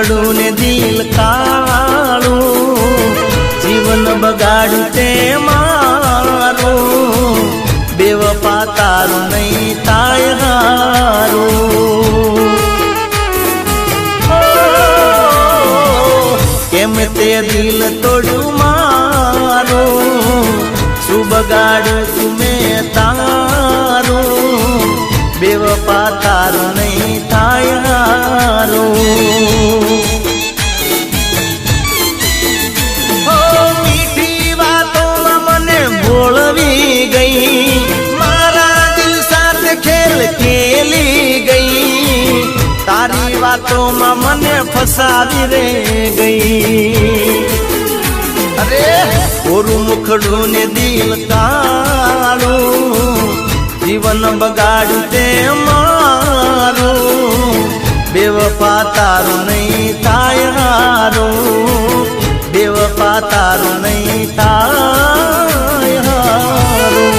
मुखड़ू ने दिल काळू जीवन बगाड़ू ते मारू बेवफा तारू नहीं ताय हारू केम ते दिल तोड़ू मारू शु बगाड़ू तुम्हें तारू बेवफा तारू नहीं ताय हारू मीठी बातों में मने भोलवी गई मारा दिल साथ खेल खेली गई तारी बातों में मने फसावी रे गई अरे ओरू मुखड़ू ने दिल काळू जीवन बगाड़ू ते मारू बेवफा तारू नहीं ताय हारू बेवफा तारू नहीं ताय हारू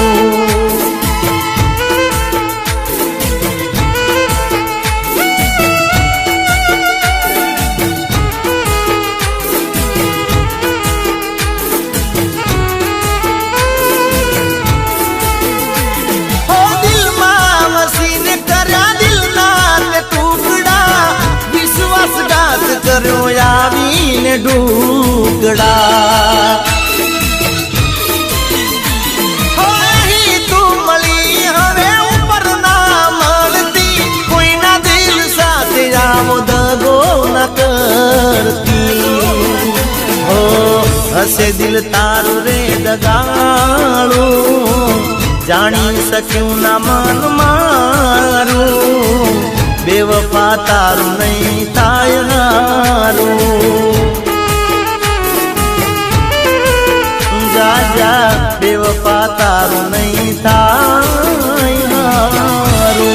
करो आवीने ढूकड़ा ही तू मली हवे ऊपर ना मलती कोई ना दिल साथ आवो दगो न करती हो हसे दिल तारू रे दगाड़ू जानी सक्यूं ना मन मारू बेवफा तारू नहीं ताय हारू जा जा बेवफा तारू नहीं ताय हारू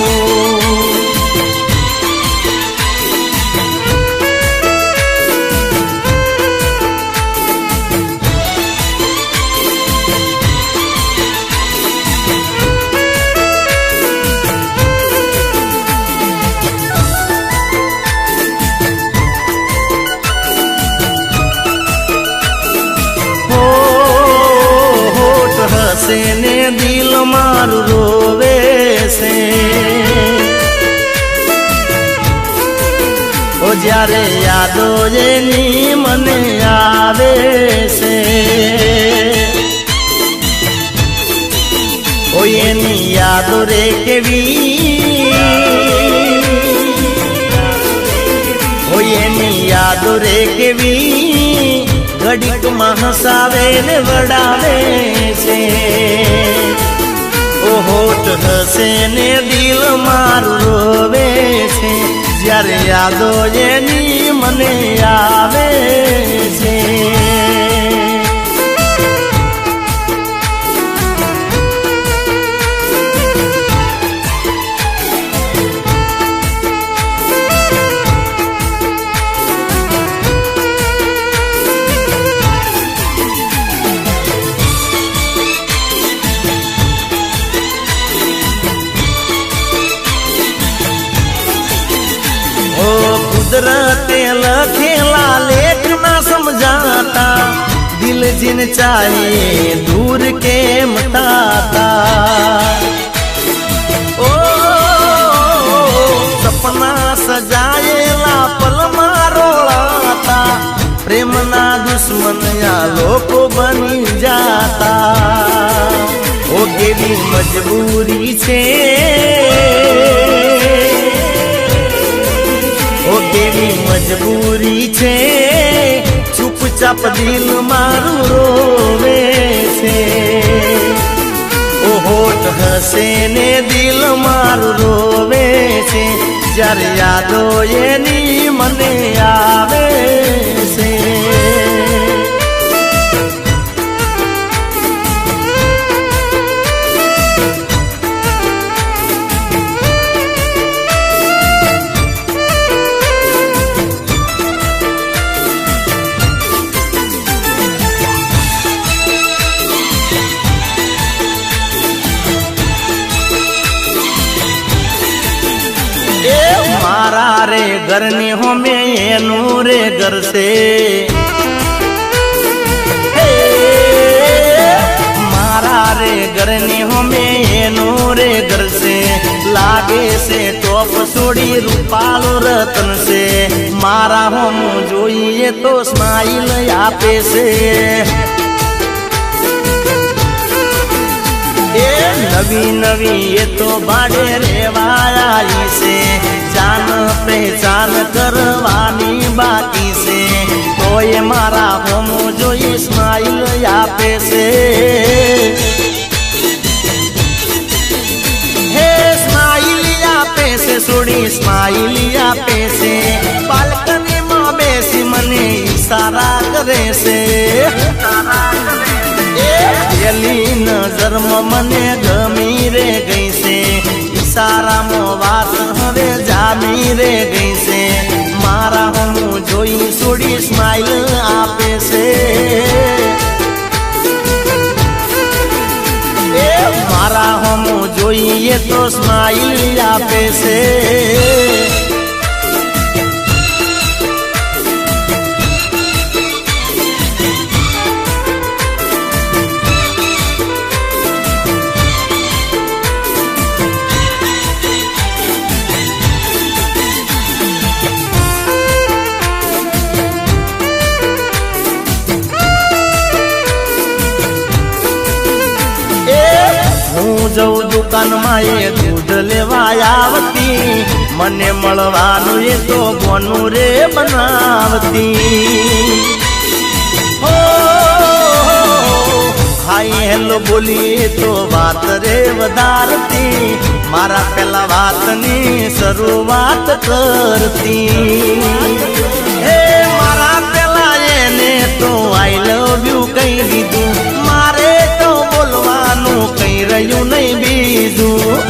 ने दिल मारू रोवे से ओ जारे यादो जेनी मने आवे से ओ येनी यादो रे केवी ओ येनी यादो रे केवी घड़ीक में हसावे ने वड़ावे से ओ होठ हसे ने दिल मारू रोवे से जયારે यादो जेनी मने आवे से कुदरते लखेला लेख ना समझाता दिल जिन चाहे दूर के मटाता ओ सपना सजाएला पल मारोड़ाता प्रेम ना दुश्मन या लोको बनी जाता ओ केवी मजबूरी छे केवी मजबूरी छे चुपचाप दिल मारू रोवे छे ओ होठ हसे ने दिल मारू रोवे छे जયારે यादो एनी मने आवे छे मारा रे घर ने हो में એનું રે ઘર છે મારા રે ઘરની હોમે એનું રે ઘર છે લાગે છે ટોપ છોડી રૂપાળો રતન છે મારા હોમ જોઈએ તો સ્માઈલ આપે છે એ નવી નવી એ તો ભાડે રેવાયા છે જાન પહેચાન કરવાની બાકી છે તો એ મારા હોમ જોઈ સ્માઈલ આપે છે હે સ્માઈલ આપે છે છોડી સ્માઈલ આપે છે બાલ્કનીમાં બેસી મને ઈશારા કરે છે પેલી નજરમાં મને ગમી રે ગઈ છે ઈશારામાં વાત હવે જામી રે ગઈ છે મારા હું જોઈ છોડી સ્માઈલ આપે છે એ મારા હું જોઈએ તો સ્માઈલ આપે છે હું જઉં દુકાનમાં એ દૂધ લેવા આવતી મને મળવાનું એ તો બોનું રે બનાવતી હો હાઈ હેલો બોલી તો વાત રે વધારતી મારા પેલા વાતની શરૂઆત કરતી હે મારા પેલા એને તો આઈ લવ યુ કહી દીધું મારે તો બોલવાનું કઈ રહ્યું નહીં બીજું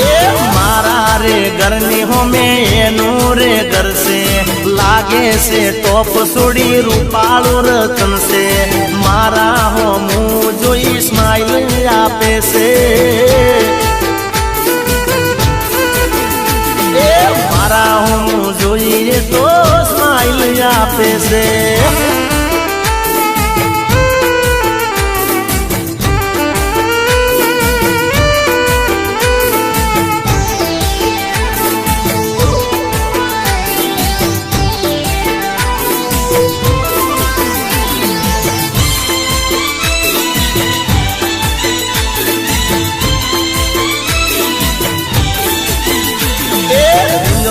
એ મારા રે ઘરની હોમે એનું રે ઘર છે લાગે છે ટોપ છોડી રૂપાળું રતન છે મારા હોમ જોઈ સ્માઈલ આપે છે એ મારા હોમ જોઈએ તો સ્માઈલ આપે છે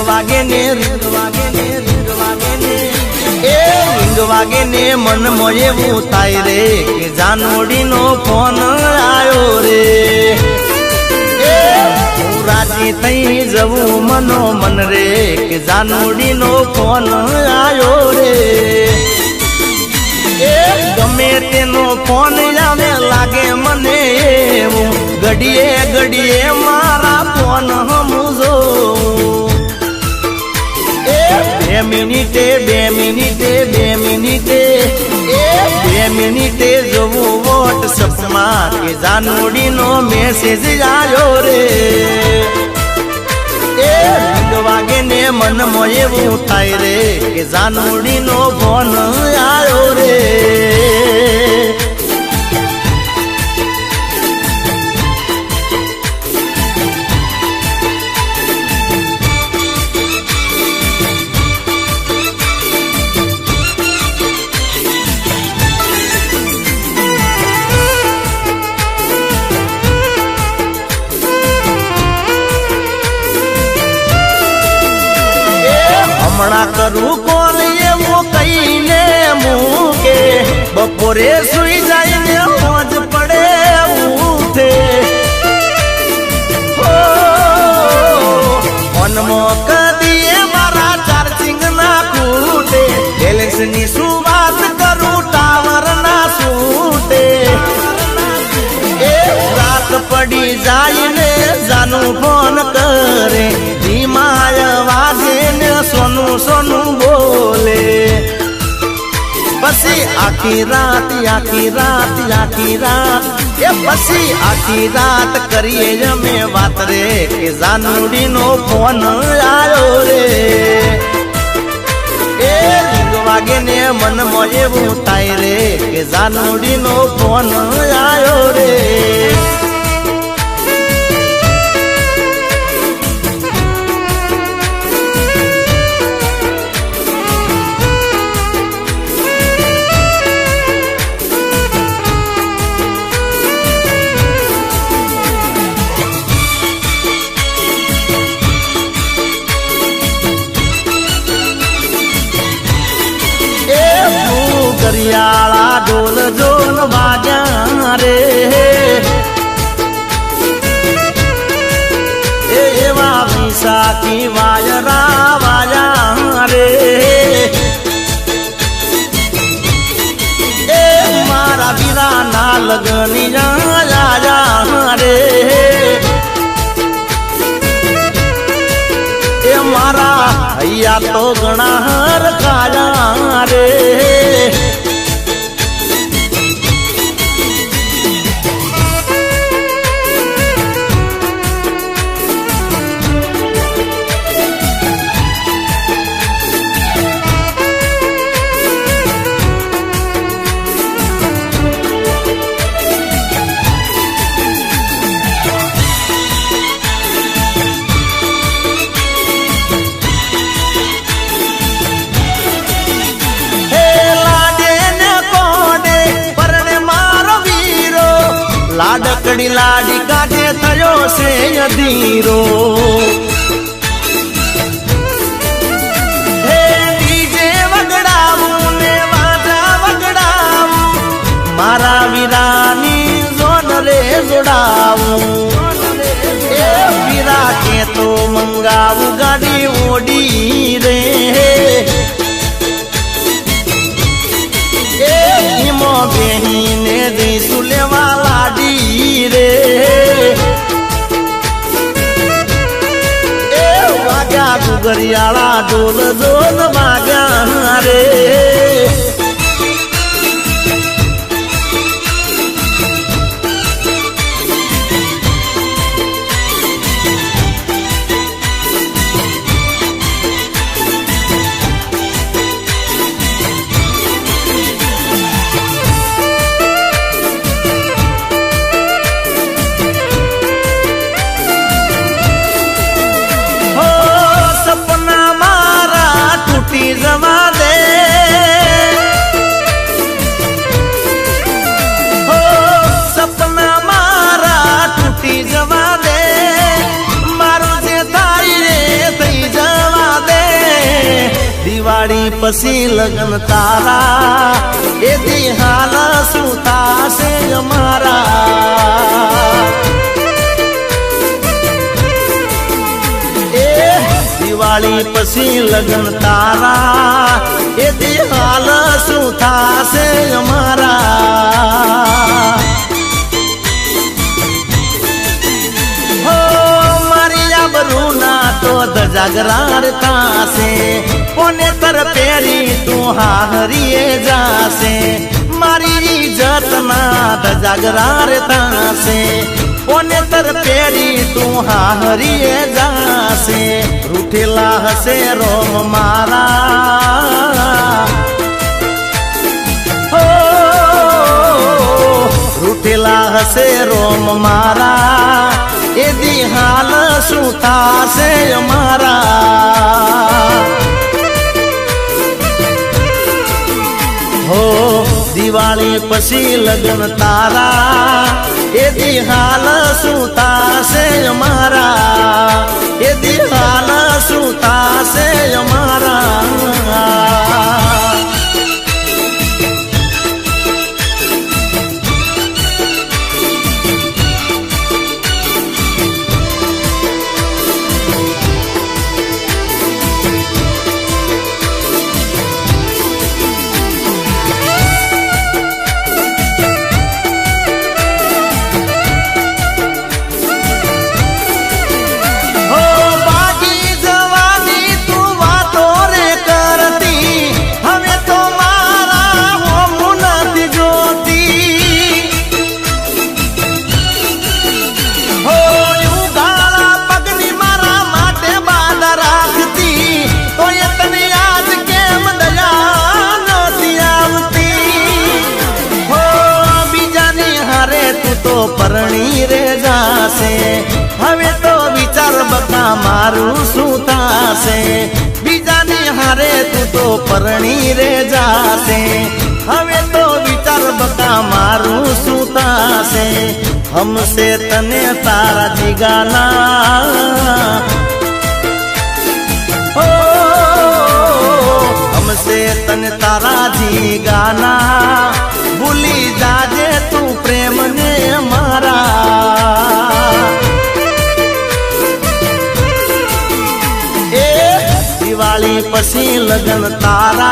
વાગે ને રીંગ વાગે ને રીંગ વાગે ને એ રીંગ વાગે ને મન મોએ હું થાય રે કે જાનોડીનો ફોન આવ્યો રે એ હું રાજી થઈ જવું મનો મન રે કે જાનોડીનો ફોન આવ્યો રે એ ગમે તેનો ફોન આવે લાગે મને એવું ઘડીએ ઘડીએ મારા ફોન હમજો બે મિનિટે એ 2 મિનિટે જોવું વોટ્સઅપમાં કે જાનોડીનો મેસેજ આવ્યો રે એ રીંગ વાગે ને મન એવું થાય રે કે જાનોડીનો ફોન આવ્યો રે હમણાં કરું કોણ એવું કહીને મૂકે બપોરે સુઈ જાય ને મોજ પડે ઉઠે મનમાં કદી મારા ચાર્જિંગ ના ખૂટે બેલેન્સ ની શું વાત કરું ટાવર ના છૂટે એ રાત પડી જાય ને જાનું ફોન કરે ધીમા વાગે ને સોનું સોનું બોલે પછી આખી રાત એ પછી આખી રાત કરીએ અમે વાત રે કે જાનુડીનો ફોન આવ્યો રે એ રીંગ વાગે ને મનમાં એવું થાય રે કે જાનુડીનો ફોન આયો રે કરિયાળા ઢોલ જોન વાગ્યા રે એવા વિશાખી વાયરા વાયા રે એ મારા વીરાના લગની આયા રે એ મારા હૈયા તો ઘણા હરખાયા રે લાડકડી લાડી કાઢે થયો છે અધીરો હે ડીજે વગડાવું ને વાજા વગડાવું મારા વીરાની જોન રે જોડાવું એ વીરા કે તો મંગાવું ગાડી ઓડી રે એ ઈમો બેહીને જઈશું લેવા લાડી રે એ વાગ્યા ગુગરિયાળા ઢોલ ઢોલ વાગ્યા રે જવા દે હો સપના મારા તૂટી જવા દે મારું જે થાય રે થઈ જવા દે દિવાળી પછી લગ્ન તારા એ દી હાલ શું થાશે અમારા દિવાળી પછી લગ્ન તારા એ દિહાલ શું થાશે અમારા હો મારી આબરૂ ના તો ધજાગરાર થાશે કોને તર પેરી તું હારીએ જાશે મારી ઇજ્જત ના ધજાગરાર થાશે કોને તર પેરી તું હારીએ જાશે રૂઠેલા હશે રોમ મારા હો રૂઠેલા હશે રોમ મારા એ દિહાલ શું થાશે અમારા હો દિવાળી પછી લગ્ન તારા એ દિહાલ શું થાશે અમારા એ દિહાલ શું થાશે અમારા તો પરણી રે જાશે હવે તો વિચાર બકા મારું શું થાશે બીજાની હારે તું તો પરણી રે જાશે હવે તો વિચાર બકા મારું શું થાશે હમસે તને તારા જીગાના हमसे तन तारा जी गाना भूली जाजे तू प्रेम ने मारा ए दिवाली पसी लगन तारा